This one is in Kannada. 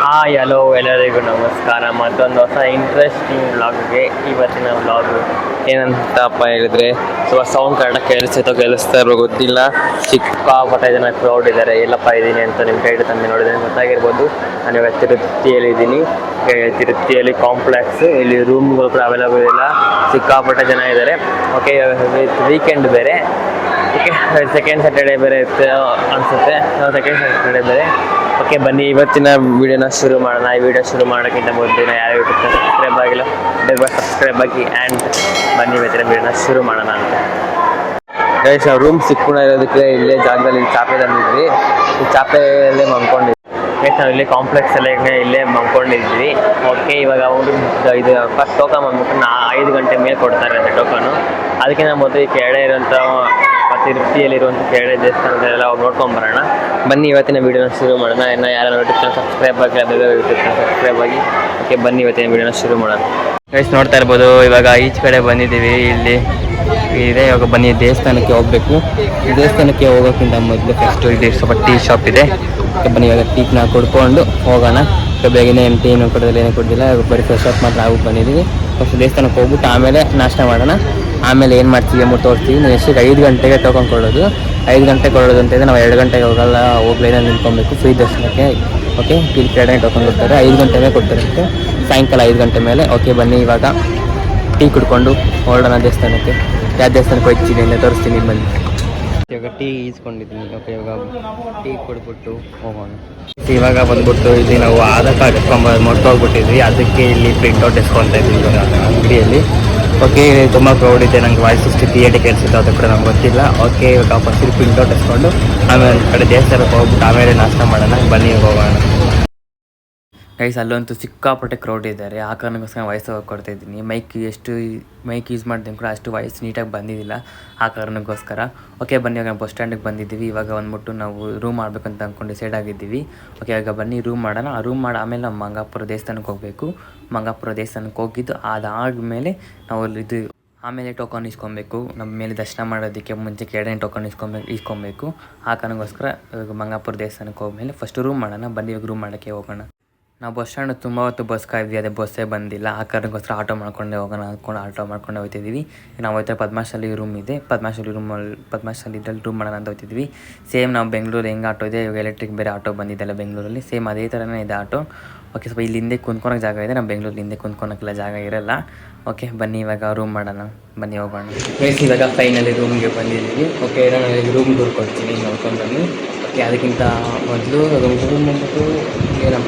ಹಲೋ ಎಲ್ಲರಿಗೂ ನಮಸ್ಕಾರ. ಮತ್ತೊಂದು ಹೊಸ ಇಂಟ್ರೆಸ್ಟಿಂಗ್ ವ್ಲಾಗ್ಗೆ. ಇವತ್ತಿನ ವ್ಲಾಗು ಏನಂತಪ್ಪ ಹೇಳಿದ್ರೆ, ಸೌಂಡ್ ಕರೆಕ್ಟಾಗಿ ಕೇಳಿಸ್ತಾ ಇರೋ ಗೊತ್ತಿಲ್ಲ. ಸಿಕ್ಕಾಪಟ್ಟೆ ಜನ ಕ್ರೌಡ್ ಇದ್ದಾರೆ. ಎಲ್ಲಪ್ಪ ಇದ್ದೀನಿ ಅಂತ ನಿಮ್ಮ ಕೈ ತಂದು ನೋಡಿದ್ರೆ ಗೊತ್ತಾಗಿರ್ಬೋದು. ನಾನು ಇವಾಗ ತಿರುಪ್ತಿಯಲ್ಲಿ ತಿರುಪ್ತಿಯಲ್ಲಿ ಕಾಂಪ್ಲೆಕ್ಸ್, ಇಲ್ಲಿ ರೂಮ್ಗಳು ಕೂಡ ಅವೈಲೇಬಲ್ ಇಲ್ಲ. ಸಿಕ್ಕಾಪಟ್ಟೆ ಜನ ಇದ್ದಾರೆ. ಓಕೆ, ವೀಕೆಂಡ್ ಬೇರೆ. ಓಕೆ, ಸೆಕೆಂಡ್ ಸ್ಯಾಟರ್ಡೇ ಬೇರೆ ಇರುತ್ತೆ ಅನಿಸುತ್ತೆ. ಸೆಕೆಂಡ್ ಸ್ಯಾಟರ್ಡೇ ಬೇರೆ. ಓಕೆ, ಬನ್ನಿ ಇವತ್ತಿನ ವೀಡಿಯೋನ ಶುರು ಮಾಡೋಣ. ಈ ವಿಡಿಯೋ ಶುರು ಮಾಡೋಕ್ಕಿಂತ ಮೊದಲು ಯಾರು ಯೂಟ್ಯೂಬ್ ಸಬ್ಸ್ಕ್ರೈಬ್ ಆಗಿಲ್ಲ, ಬೇಗ ಸಬ್ಸ್ಕ್ರೈಬ್ ಆಗಿ. ಆ್ಯಂಡ್ ಬನ್ನಿ ಇವತ್ತಿನ ವೀಡಿಯೋನ ಶುರು ಮಾಡೋಣ ಅಂತ. ಗೈಸ್, ನಾವು ರೂಮ್ ಸಿಕ್ಕೊಂಡು ಇರೋದಕ್ಕೆ ಇಲ್ಲೇ ಜಾಗದಲ್ಲಿ ಚಾಪೆ ತಂದಿದ್ವಿ. ಈ ಚಾಪೆಯಲ್ಲೇ ಮಲ್ಕೊಂಡಿದ್ವಿ. ಗೈಸ್, ನಾವು ಇಲ್ಲಿ ಕಾಂಪ್ಲೆಕ್ಸಲ್ಲೇ ಇಲ್ಲೇ ಮಲ್ಕೊಂಡಿದ್ವಿ. ಓಕೆ, ಇವಾಗ ಇದು ಫಸ್ಟ್ ಟೋಕನ್ ಬಂದ್ಬಿಟ್ಟು 5 ಗಂಟೆ ಮೇಲೆ ಕೊಡ್ತಾರೆ ಅಂತ ಟೋಕನು. ಅದಕ್ಕಿಂತ ಮೊದಲು ಈ ಕೆಳಗಡೆ ಇರೋಂಥ ತಿರುಪ್ತಿಯಲ್ಲಿರುವಂಥ ಕೆಳಗಡೆ ದೇವಸ್ಥಾನದಲ್ಲೆಲ್ಲ ನೋಡ್ಕೊಂಬರೋಣ. ಬನ್ನಿ ಇವತ್ತಿನ ವೀಡಿಯೋನ ಶುರು ಮಾಡೋಣ. ಇನ್ನು ಯಾರು ಯೂಟ್ಯೂಬ್ ಚಾನಲ್ ಸಬ್ಸ್ಕ್ರೈಬ್ ಆಗಿಲ್ಲ, ಬೇಗ ಯೂಟ್ಯೂಬ್ ಚಾನಲ್ ಸಬ್ಸ್ಕ್ರೈಬ್ ಆಗಿ. ಓಕೆ, ಬನ್ನಿ ಇವತ್ತಿನ ವೀಡಿಯೋನ ಶುರು ಮಾಡೋಣ. ಗೈಸ್, ನೋಡ್ತಾ ಇರ್ಬೋದು, ಇವಾಗ ಈಚೆ ಕಡೆ ಬಂದಿದ್ದೀವಿ. ಇಲ್ಲಿ ಇದೆ. ಇವಾಗ ಬನ್ನಿ ದೇವಸ್ಥಾನಕ್ಕೆ ಹೋಗಬೇಕು. ದೇವಸ್ಥಾನಕ್ಕೆ ಹೋಗೋಕ್ಕಿಂತ ಮೊದಲು ಫಸ್ಟು ಇಲ್ಲಿ ಸ್ವಲ್ಪ ಟೀ ಶಾಪ್ ಇದೆ. ಬನ್ನಿ ಇವಾಗ ಟೀನ ಕುಡ್ಕೊಂಡು ಹೋಗೋಣ. ಬೇಗನೆ ಟೀನು ಕೊಡೋದಿಲ್ಲ, ಏನೂ ಕೊಡೋದಿಲ್ಲ. ಬರೀ ಫ್ರೆಶ್ ಅಪ್ ಮಾತ್ರ ಆಗಿ ಬಂದಿದ್ದೀವಿ. ಫಸ್ಟ್ ದೇವಸ್ಥಾನಕ್ಕೆ ಹೋಗ್ಬಿಟ್ಟು ಆಮೇಲೆ ನಾಷ್ಟ ಮಾಡೋಣ. ಆಮೇಲೆ ಏನು ಮಾಡ್ತೀವಿ ಅಂದ್ಬಿಟ್ಟು ತೋರಿಸ್ತೀವಿ. ನಾವು ಎಷ್ಟು 5 ಗಂಟೆಗೆ ಟೋಕನ್ ಕೊಡೋದು. 5 ಗಂಟೆಗೆ ಕೊಡೋದು ಅಂತಂದರೆ ನಾವು 2 ಗಂಟೆಗೆ ಹೋಗಲ್ಲ, ಲೈನಲ್ಲಿ ನಿಂತ್ಕೊಬೇಕು ಫ್ರೀ ದರ್ಶನಕ್ಕೆ. ಓಕೆ, ಇಲ್ಲಿ ಕೆಳಗಡೆ ಟೋಕನ್ ಕೊಡ್ತಾರೆ. 5 ಗಂಟೆ ಮೇಲೆ ಕೊಡ್ತಾರಂತೆ, ಸಾಯಂಕಾಲ 5 ಗಂಟೆ ಮೇಲೆ. ಓಕೆ, ಬನ್ನಿ ಇವಾಗ ಟೀ ಕುಡ್ಕೊಂಡು ಹೊರಡೋಣ ದೇವಸ್ಥಾನಕ್ಕೆ. ಯಾವ ದೇವಸ್ಥಾನಕ್ಕೆ ಹೋಗ್ತೀನಿ ಅಂತ ತೋರಿಸ್ತೀನಿ ಬನ್ನಿ. ಇವಾಗ ಟೀ ಈಸ್ಕೊಂಡಿದ್ದೀನಿ. ಓಕೆ, ಇವಾಗ ಟೀ ಕುಡ್ಬಿಟ್ಟು ಹೋಗೋಣ. ಇವಾಗ ಬಂದ್ಬಿಟ್ಟು ಇಲ್ಲಿ ನಾವು ಆಧಾರ್ ಕಾರ್ಡ್ ಮರ್ತೋಗ್ಬಿಟ್ಟಿದ್ವಿ. ಅದಕ್ಕೆ ಇಲ್ಲಿ ಪ್ರಿಂಟೌಟ್ ಎಸ್ಕೊತಾ ಇದ್ವಿ ಇವಾಗ ಅಂಗಡಿಯಲ್ಲಿ. ಓಕೆ, ತುಂಬ ಕ್ರೌಡ್ ಇದೆ. ನಂಗೆ ವಾಯ್ಸ್ ಎಷ್ಟು ಕ್ಲಿಯರ್ಟಿ ಕೇಳಿಸುತ್ತೆ ಅದು ಕೂಡ ನಮ್ಗೆ ಗೊತ್ತಿಲ್ಲ. ಓಕೆ, ಇವಾಗ ಫಸ್ಟ್ ಪ್ರಿಂಟೌಟ್ ಎಸ್ಕೊಂಡು ಆಮೇಲೆ ಒಂದು ಕಡೆ ದೇವಸ್ಥಾನಕ್ಕೆ ಹೋಗ್ಬಿಟ್ಟು ಆಮೇಲೆ ನಾಷ್ಟ ಮಾಡೋಣ. ಬನ್ನಿ ಹೋಗೋಣ. ಗೈಸ್, ಅಲ್ಲಂತೂ ಸಿಕ್ಕಾಪಟ್ಟೆ ಕ್ರೌಡ್ ಇದ್ದಾರೆ. ಆ ಕಾರಣಕ್ಕೋಸ್ಕರ ವಾಯ್ಸ್ ಕೊಡ್ತಾ ಇದ್ದೀನಿ. ಮೈಕ್ ಯೂಸ್ ಮಾಡಿದ್ರೆ ಕೂಡ ಅಷ್ಟು ವಾಯ್ಸ್ ನೀಟಾಗಿ ಬಂದಿದ್ದಿಲ್ಲ, ಆ ಕಾರಣಕ್ಕೋಸ್ಕರ. ಓಕೆ, ಬನ್ನಿ ಇವಾಗ ಬಸ್ ಸ್ಟ್ಯಾಂಡಿಗೆ ಬಂದಿದ್ದೀವಿ. ಇವಾಗ ಬಂದ್ಬಿಟ್ಟು ನಾವು ರೂಮ್ ಮಾಡಬೇಕಂತ ಅಂದ್ಕೊಂಡು ಡಿಸೈಡ್ ಆಗಿದ್ದೀವಿ. ಓಕೆ, ಇವಾಗ ಬನ್ನಿ ರೂಮ್ ಮಾಡೋಣ. ಆ ರೂಮ್ ಮಾಡಿ ಆಮೇಲೆ ನಾವು ಮಂಗಾಪುರ ದೇವಸ್ಥಾನಕ್ಕೆ ಹೋಗಬೇಕು. ಮಂಗಾಪುರ ದೇವಸ್ಥಾನಕ್ಕೆ ಹೋಗಿದ್ದು ಅದಾದಮೇಲೆ ನಾವು ಆಮೇಲೆ ಟೋಕನ್ ಇಸ್ಕೊಬೇಕು. ನಮ್ಮ ಮೇಲೆ ದರ್ಶನ ಮಾಡೋದಕ್ಕೆ ಮುಂಚೆ ಕೆಳಗಡೆ ಟೋಕನ್ ಇಸ್ಕೊಬೇಕು. ಆ ಕಾರಣಕ್ಕೋಸ್ಕರ ಇವಾಗ ಮಂಗಾಪುರ ದೇವಸ್ಥಾನಕ್ಕೆ ಹೋದ್ಮೇಲೆ ಫಸ್ಟ್ ರೂಮ್ ಮಾಡೋಣ. ಬನ್ನಿ ಇವಾಗ ರೂಮ್ ಮಾಡೋಕ್ಕೆ ಹೋಗೋಣ. ನಾವು ಬಸ್ ಸ್ಟ್ಯಾಂಡ್ ತುಂಬ ಹೊತ್ತು ಬಸ್ ಕಾಯ್ದ್ವಿ, ಅದೇ ಬಸ್ಸೇ ಬಂದಿಲ್ಲ. ಆ ಕಾರಣಕ್ಕೋಸ್ಕರ ಆಟೋ ಮಾಡ್ಕೊಂಡೆ ಹೋಗೋಣ ಅಂದ್ಕೊಂಡು ಆಟೋ ಮಾಡ್ಕೊಂಡು ಹೋಗ್ತಿದ್ದೀವಿ. ನಾವು ಹೋಗ್ತಾ ಪದ್ಮಾಶಾಲಿ ರೂಮ್ ಇದೆ. ಪದ್ಮಾಶಾಲಿ ಇದ್ರಲ್ಲಿ ರೂಮ್ ಮಾಡೋಣ ಅಂತ ಹೋಗ್ತಿದ್ವಿ. ಸೇಮ್ ನಾವು ಬೆಂಗಳೂರು ಹೆಂಗೆ ಆಟೋ ಇದೆ, ಇವಾಗ ಎಲೆಕ್ಟ್ರಿಕ್ ಬೇರೆ ಆಟೋ ಬಂದಿದ್ದಲ್ಲ ಬೆಂಗಳೂರಲ್ಲಿ, ಸೇಮ್ ಅದೇ ಥರನೇ ಇದೆ ಆಟೋ. ಓಕೆ, ಸ್ವಲ್ಪ ಇಲ್ಲಿ ಹಿಂದೆ ಕುಂತ್ಕೊಳಕ್ಕೆ ಜಾಗ ಇದೆ. ನಮ್ಮ ಬೆಂಗಳೂರಲ್ಲಿ ಹಿಂದೆ ಕುಂತ್ಕೊಳಕ್ಕೆಲ್ಲ ಜಾಗ ಇರಲ್ಲ. ಓಕೆ, ಬನ್ನಿ ಇವಾಗ ರೂಮ್ ಮಾಡೋಣ. ಬನ್ನಿ ಹೋಗೋಣ. ಗೈಸ್, ಇವಾಗ ಫೈನಲಿ ರೂಮ್ಗೆ ಬಂದಿದ್ದೀವಿ. ಓಕೆ, ನಾನು ರೂಮ್ ಟೂರ್ ಕೊಡ್ತೀನಿ, ನೋಡ್ಕೊಂಡು ಬನ್ನಿ. ಓಕೆ, ಅದಕ್ಕಿಂತ ಮೊದಲು ರೂಮ್ ಬಂದ್ಬಿಟ್ಟು ಏನಪ್ಪ